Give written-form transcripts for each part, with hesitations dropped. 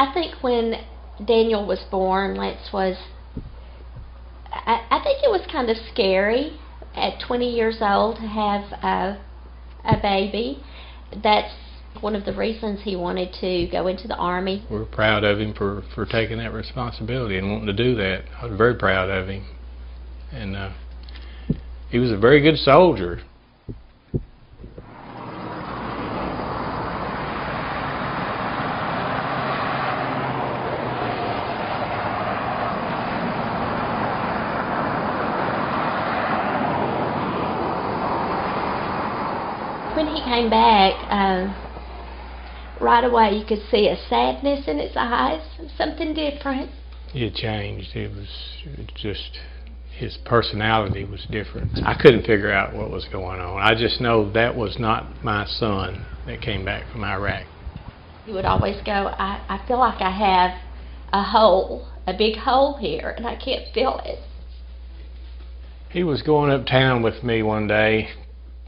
I think when Daniel was born, Lance was, I think it was kind of scary at 20 years old to have a baby. That's one of the reasons he wanted to go into the Army. We're proud of him for taking that responsibility and wanting to do that. I was very proud of him. And he was a very good soldier. When he came back, right away you could see a sadness in his eyes, something different. He had changed. It just, his personality was different. I couldn't figure out what was going on. I just know that was not my son that came back from Iraq. He would always go, I feel like I have a hole, a big hole here, and I can't feel it. He was going uptown with me one day.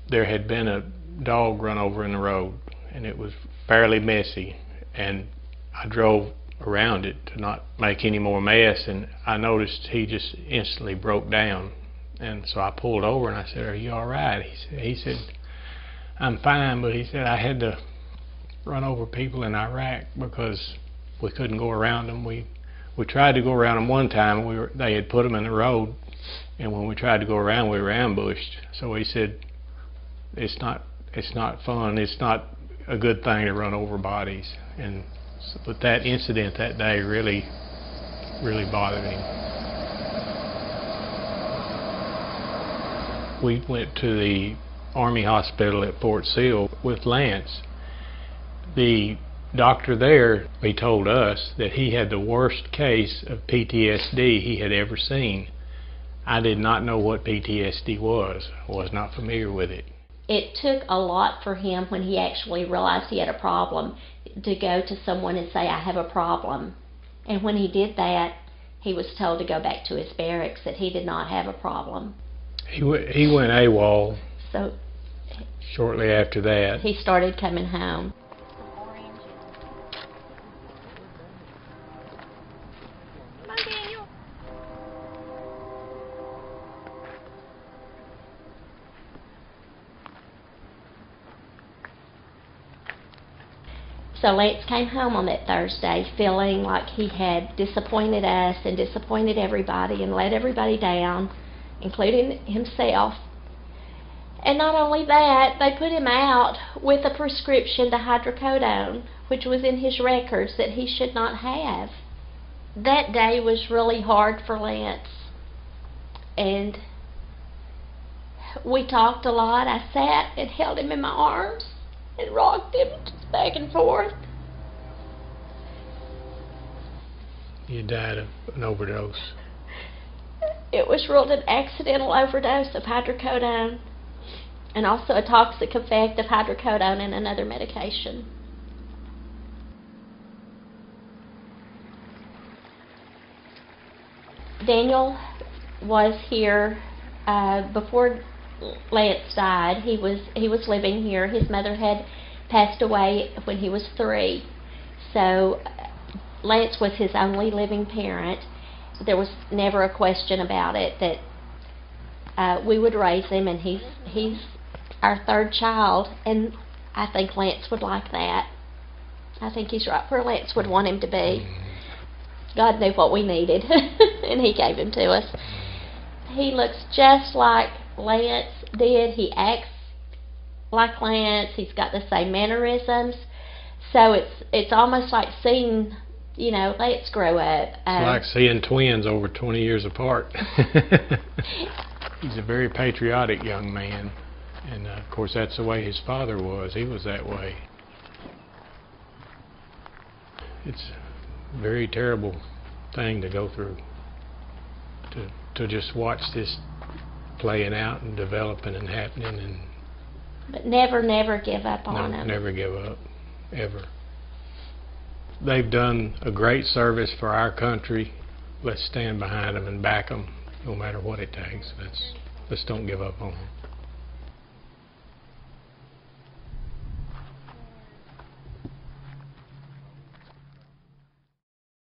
There had been a dog run over in the road, and it was fairly messy, and I drove around it to not make any more mess, and I noticed he just instantly broke down. And so I pulled over and I said, "Are you all right?" He said, "I'm fine," but he said, "I had to run over people in Iraq because we couldn't go around them. We tried to go around them one time. They had put them in the road, and when we tried to go around, we were ambushed." So he said, it's not fun. It's not a good thing to run over bodies. And but that incident that day really bothered him. We went to the Army hospital at Fort Sill with Lance. The doctor there, he told us that he had the worst case of PTSD he had ever seen. I did not know what PTSD was. I was not familiar with it. It took a lot for him when he actually realized he had a problem to go to someone and say, "I have a problem." And when he did that, he was told to go back to his barracks, that he did not have a problem. He went AWOL. So shortly after that, he started coming home. So Lance came home on that Thursday feeling like he had disappointed us and disappointed everybody and let everybody down, including himself. And not only that, they put him out with a prescription to hydrocodone, which was in his records that he should not have. That day was really hard for Lance. And we talked a lot. I sat and held him in my arms and rocked him just back and forth. He died of an overdose. It was ruled an accidental overdose of hydrocodone and also a toxic effect of hydrocodone and another medication. Daniel was here before Lance died. He was living here. His mother had passed away when he was 3, so Lance was his only living parent. There was never a question about it that we would raise him, and he's our 3rd child, and I think Lance would like that. I think he's right where Lance would want him to be. God knew what we needed, and he gave him to us. He looks just like Lance did. He acts like Lance. He's got the same mannerisms. So it's almost like seeing, Lance grow up. It's like seeing twins over 20 years apart. He's a very patriotic young man, and of course that's the way his father was. He was that way. It's a very terrible thing to go through, to just watch this playing out and developing and happening. But never give up on them. Never give up, ever. They've done a great service for our country. Let's stand behind them and back them, no matter what it takes. Let's don't give up on them.